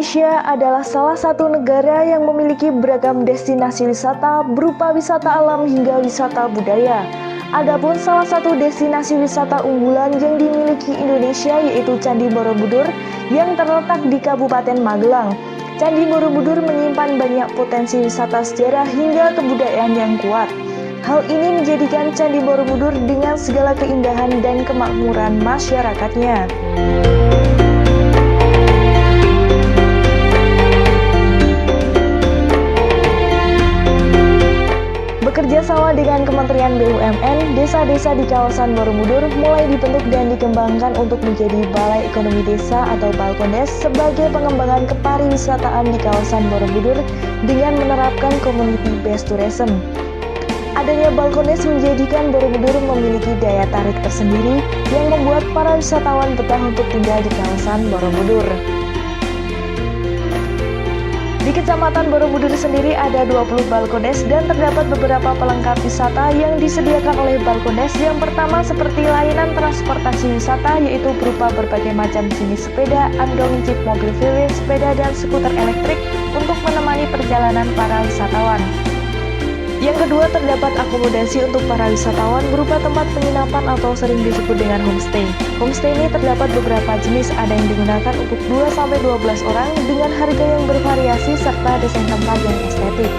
Indonesia adalah salah satu negara yang memiliki beragam destinasi wisata berupa wisata alam hingga wisata budaya. Adapun salah satu destinasi wisata unggulan yang dimiliki Indonesia yaitu Candi Borobudur yang terletak di Kabupaten Magelang. Candi Borobudur menyimpan banyak potensi wisata sejarah hingga kebudayaan yang kuat. Hal ini menjadikan Candi Borobudur dengan segala keindahan dan kemakmuran masyarakatnya. Bekerja sama dengan Kementerian BUMN, desa-desa di kawasan Borobudur mulai dibentuk dan dikembangkan untuk menjadi Balai Ekonomi Desa atau Balkondes sebagai pengembangan kepariwisataan di kawasan Borobudur dengan menerapkan community based tourism. Adanya Balkondes menjadikan Borobudur memiliki daya tarik tersendiri yang membuat para wisatawan betah untuk tinggal di kawasan Borobudur. Di Kecamatan Borobudur sendiri ada 20 Balkondes dan terdapat beberapa pelengkap wisata yang disediakan oleh Balkondes. Yang pertama seperti layanan transportasi wisata yaitu berupa berbagai macam jenis sepeda, andong, jeep, mobil VW, sepeda, dan skuter elektrik untuk menemani perjalanan para wisatawan. Yang kedua, terdapat akomodasi untuk para wisatawan berupa tempat penginapan atau sering disebut dengan homestay. Homestay ini terdapat beberapa jenis, ada yang digunakan untuk 2-12 orang dengan harga yang bervariasi serta desain tempat yang estetik.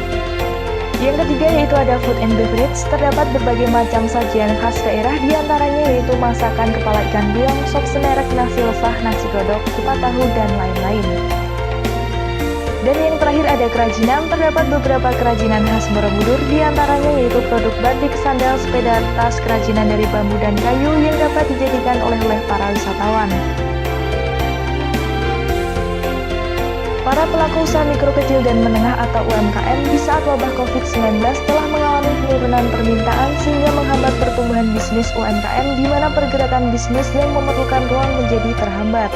Yang ketiga yaitu ada food and beverage, terdapat berbagai macam sajian khas daerah diantaranya yaitu masakan kepala ikan biong, sop semerek, nasi lesah, nasi godok, kupat tahu, dan lain-lain. Dan yang terakhir ada kerajinan, terdapat beberapa kerajinan khas Borobudur diantaranya yaitu produk batik, sandal, sepeda, tas, kerajinan dari bambu dan kayu yang dapat dijadikan oleh-oleh para wisatawan. Para pelaku usaha mikro kecil dan menengah atau UMKM di saat wabah COVID-19 telah mengalami penurunan permintaan sehingga menghambat pertumbuhan bisnis UMKM di mana pergerakan bisnis yang memerlukan ruang menjadi terhambat.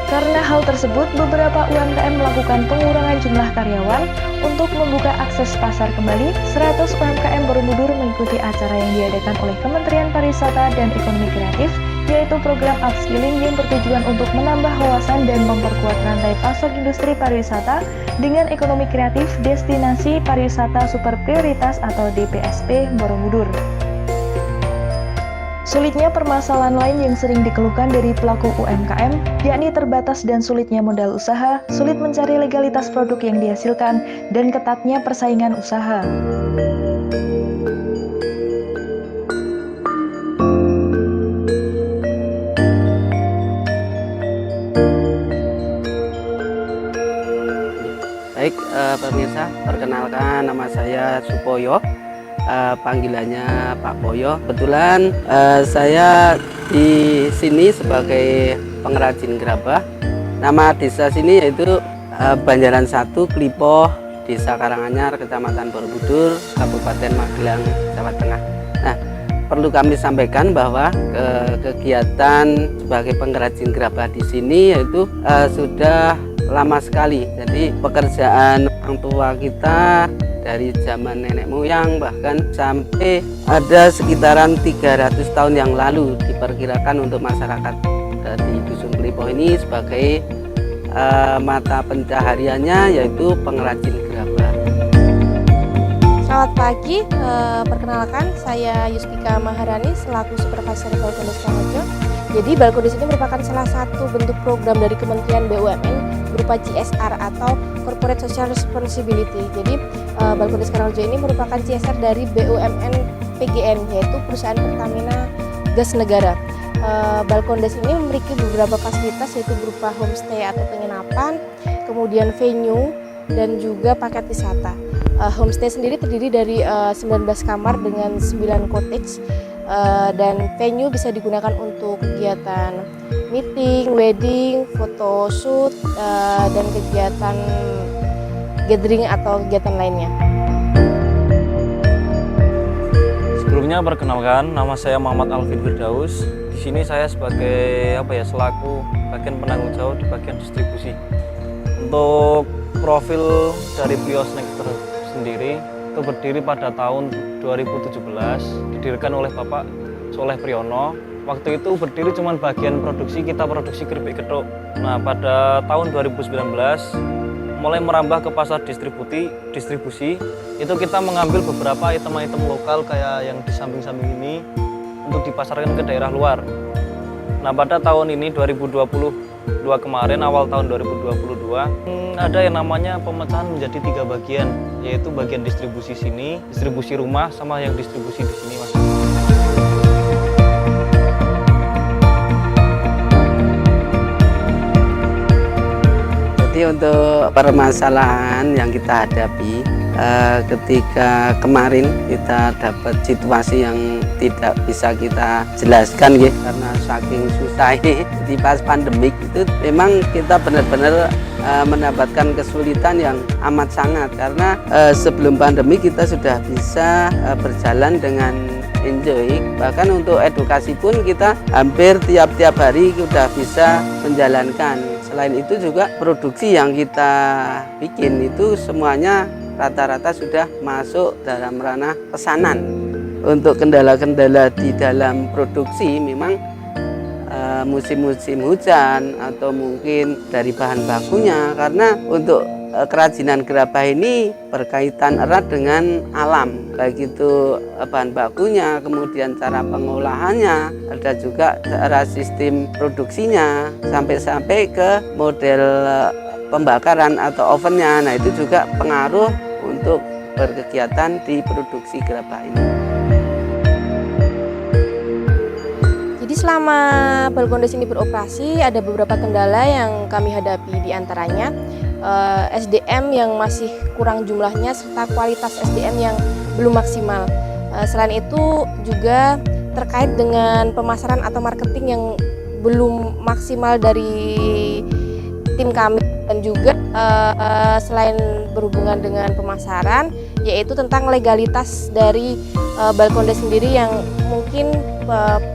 Karena hal tersebut, beberapa UMKM melakukan pengurangan jumlah karyawan untuk membuka akses pasar kembali. 100 UMKM Borobudur mengikuti acara yang diadakan oleh Kementerian Pariwisata dan Ekonomi Kreatif, yaitu program upskilling yang bertujuan untuk menambah wawasan dan memperkuat rantai pasok industri pariwisata dengan ekonomi kreatif destinasi pariwisata super prioritas atau DPSP Borobudur. Sulitnya permasalahan lain yang sering dikeluhkan dari pelaku UMKM, yakni terbatas dan sulitnya modal usaha, sulit mencari legalitas produk yang dihasilkan, dan ketatnya persaingan usaha. Baik, pemirsa, perkenalkan nama saya Supoyo. Panggilannya Pak Poyo. Kebetulan saya di sini sebagai pengrajin gerabah. Nama desa sini yaitu Banjaran 1, Klipoh, Desa Karanganyar, Kecamatan Borobudur, Kabupaten Magelang, Jawa Tengah. Nah, perlu kami sampaikan bahwa kegiatan sebagai pengrajin gerabah di sini yaitu sudah lama sekali. Jadi pekerjaan orang tua kita dari zaman nenek moyang bahkan sampai ada sekitaran 300 tahun yang lalu diperkirakan untuk masyarakat di Dusun Klipoh ini sebagai mata pencahariannya yaitu pengrajin gerabah. Selamat pagi, perkenalkan saya Yustika Maharani selaku Supervisor Balkondes Karajo. Jadi Balkondes ini merupakan salah satu bentuk program dari Kementerian BUMN berupa CSR atau Corporate Social Responsibility. Jadi Balkondes Karajo ini merupakan CSR dari BUMN PGN, yaitu perusahaan Pertamina Gas Negara. Balkondes ini memiliki beberapa fasilitas yaitu berupa homestay atau penginapan, kemudian venue, dan juga paket wisata. Homestay sendiri terdiri dari 19 kamar dengan 9 cottage, dan venue bisa digunakan untuk kegiatan meeting, wedding, photoshoot, dan kegiatan gathering atau kegiatan lainnya. Sebelumnya perkenalkan, nama saya Muhammad Alvin Firdaus. Di sini saya sebagai selaku bagian penanggung jawab di bagian distribusi. Untuk profil dari Priyo Snack sendiri itu berdiri pada tahun 2017, didirikan oleh Bapak Soleh Priyono Waktu itu berdiri cuma bagian produksi, kita produksi keripik getuk. Nah, pada tahun 2019 mulai merambah ke pasar distribusi. Itu kita mengambil beberapa item-item lokal kayak yang di samping-samping ini untuk dipasarkan ke daerah luar. Nah, pada tahun ini 2022 kemarin, awal tahun 2022, ada yang namanya pemecahan menjadi 3 bagian, yaitu bagian distribusi sini, distribusi rumah, sama yang distribusi di sini, Mas. Jadi untuk permasalahan yang kita hadapi ketika kemarin kita dapat situasi yang tidak bisa kita jelaskan ya, karena saking susah ini. Jadi pas pandemik itu memang kita benar-benar mendapatkan kesulitan yang amat sangat, karena sebelum pandemi kita sudah bisa berjalan dengan enjoy, bahkan untuk edukasi pun kita hampir tiap-tiap hari sudah bisa menjalankan. Selain itu juga produksi yang kita bikin itu semuanya rata-rata sudah masuk dalam ranah pesanan. Untuk kendala-kendala di dalam produksi memang musim-musim hujan atau mungkin dari bahan bakunya, karena untuk kerajinan gerabah ini berkaitan erat dengan alam, baik itu bahan bakunya, kemudian cara pengolahannya, ada juga cara sistem produksinya, sampai ke model pembakaran atau ovennya. Nah, itu juga pengaruh untuk berkegiatan di produksi gerabah ini. Jadi selama Balkondes ini beroperasi, ada beberapa kendala yang kami hadapi, diantaranya SDM yang masih kurang jumlahnya serta kualitas SDM yang belum maksimal. Selain itu juga terkait dengan pemasaran atau marketing yang belum maksimal dari tim kami, dan juga selain berhubungan dengan pemasaran, yaitu tentang legalitas dari Balkondes sendiri yang mungkin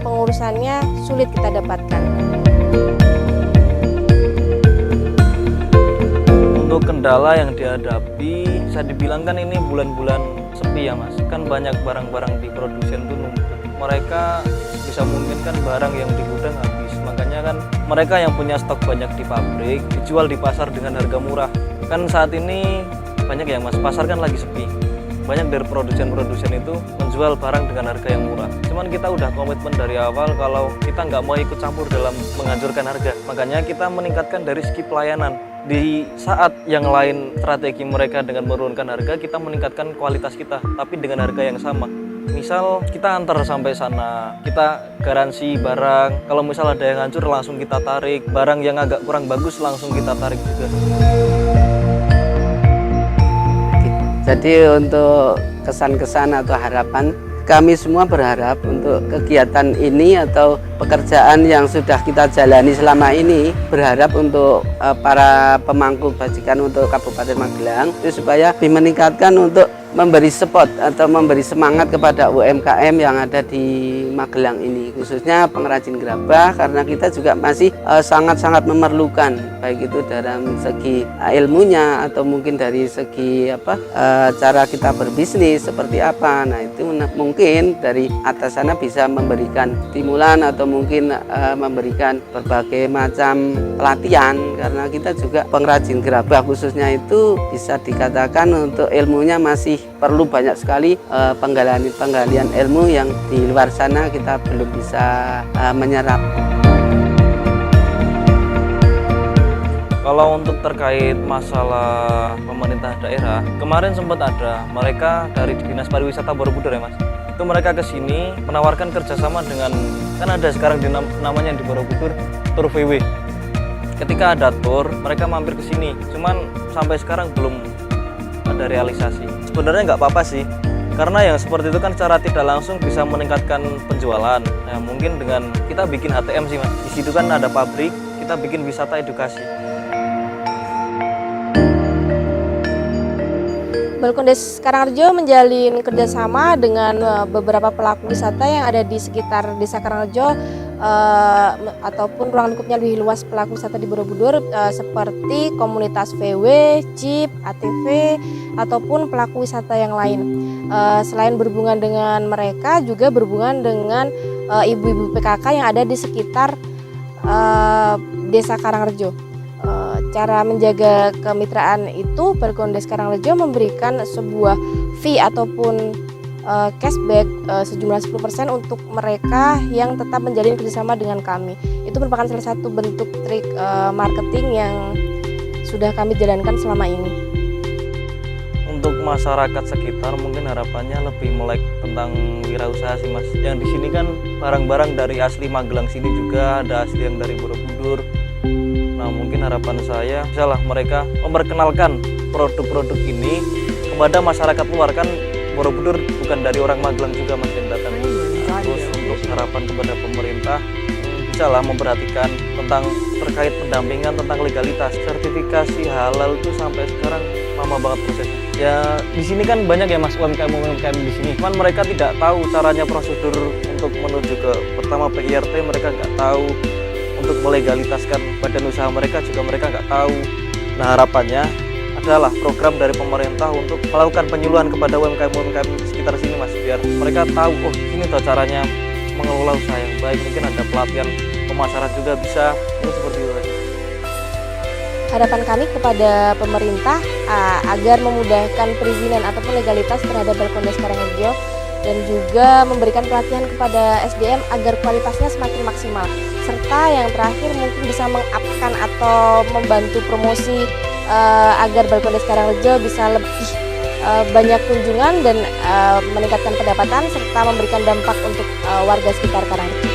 pengurusannya sulit kita dapatkan. Untuk kendala yang dihadapi, bisa dibilang kan ini bulan-bulan sepi ya, Mas. Kan banyak barang-barang di produsen tuh numpuk. Mereka bisa mungkin kan barang yang di gudang habis. Makanya kan mereka yang punya stok banyak di pabrik dijual di pasar dengan harga murah. Kan saat ini banyak ya, Mas, pasar kan lagi sepi. Banyak dari produsen-produsen itu menjual barang dengan harga yang murah. Cuman kita udah komitmen dari awal kalau kita nggak mau ikut campur dalam menghancurkan harga. Makanya kita meningkatkan dari segi pelayanan. Di saat yang lain strategi mereka dengan menurunkan harga, kita meningkatkan kualitas kita, tapi dengan harga yang sama. Misal kita antar sampai sana, kita garansi barang. Kalau misal ada yang hancur langsung kita tarik, barang yang agak kurang bagus langsung kita tarik juga. Jadi untuk kesan-kesan atau harapan, kami semua berharap untuk kegiatan ini atau pekerjaan yang sudah kita jalani selama ini, berharap untuk para pemangku bajikan untuk Kabupaten Magelang itu supaya meningkatkan untuk memberi support atau memberi semangat kepada UMKM yang ada di Magelang ini, khususnya pengrajin gerabah, karena kita juga masih sangat-sangat memerlukan, baik itu dalam segi ilmunya atau mungkin dari segi cara kita berbisnis seperti apa. Nah, itu mungkin dari atas sana bisa memberikan stimulan atau mungkin memberikan berbagai macam pelatihan, karena kita juga pengrajin gerabah khususnya itu bisa dikatakan untuk ilmunya masih perlu banyak sekali penggalian ilmu yang di luar sana kita belum bisa menyerap. Kalau untuk terkait masalah pemerintah daerah, kemarin sempat ada mereka dari Dinas Pariwisata Borobudur ya, Mas. Itu mereka ke sini menawarkan kerjasama dengan, kan ada sekarang namanya di Borobudur Tur VW. Ketika ada tur, mereka mampir ke sini. Cuman sampai sekarang belum ada realisasi. Sebenarnya nggak apa-apa sih, karena yang seperti itu kan secara tidak langsung bisa meningkatkan penjualan. Nah, mungkin dengan kita bikin HTM sih, Mas. Di situ kan ada pabrik, kita bikin wisata edukasi. Balkondes Karangrejo menjalin kerjasama dengan beberapa pelaku wisata yang ada di sekitar Desa Karangrejo ataupun ruang lingkupnya lebih luas pelaku wisata di Borobudur seperti komunitas VW, JIP, ATV ataupun pelaku wisata yang lain. Selain berhubungan dengan mereka, juga berhubungan dengan ibu-ibu PKK yang ada di sekitar Desa Karangrejo. Cara menjaga kemitraan itu, Balkondes Karangrejo memberikan sebuah fee ataupun cashback sejumlah 10% untuk mereka yang tetap menjalin kerjasama dengan kami. Itu merupakan salah satu bentuk trik marketing yang sudah kami jalankan selama ini. Untuk masyarakat sekitar mungkin harapannya lebih melek tentang wirausaha sih Mas. Yang di sini kan barang-barang dari asli Magelang sini juga, ada asli yang dari Borobudur. Nah mungkin harapan saya misalnya mereka memperkenalkan produk-produk ini kepada masyarakat luar, kan Borobudur bukan dari orang Magelang juga Mas yang datang. Terus untuk harapan kepada pemerintah bisalah memperhatikan tentang terkait pendampingan tentang legalitas. Sertifikasi halal itu sampai sekarang lama banget prosesnya. Ya di sini kan banyak ya Mas UMKM di sini. Cuman mereka tidak tahu caranya prosedur untuk menuju ke pertama PIRT, mereka nggak tahu. Untuk melegalitaskan badan usaha mereka juga mereka nggak tahu. Nah harapannya adalah program dari pemerintah untuk melakukan penyuluhan kepada UMKM sekitar sini Mas, biar mereka tahu oh ini tuh caranya mengelola usaha yang baik. Mungkin ada pelatihan pemasaran juga bisa, ini seperti itu. Harapan kami kepada pemerintah agar memudahkan perizinan ataupun legalitas terhadap Balkondes Karangrejo dan juga memberikan pelatihan kepada SDM agar kualitasnya semakin maksimal, serta yang terakhir mungkin bisa mengupkan atau membantu promosi agar Balkondes Karangrejo bisa lebih banyak kunjungan dan meningkatkan pendapatan serta memberikan dampak untuk warga sekitar Karangrejo.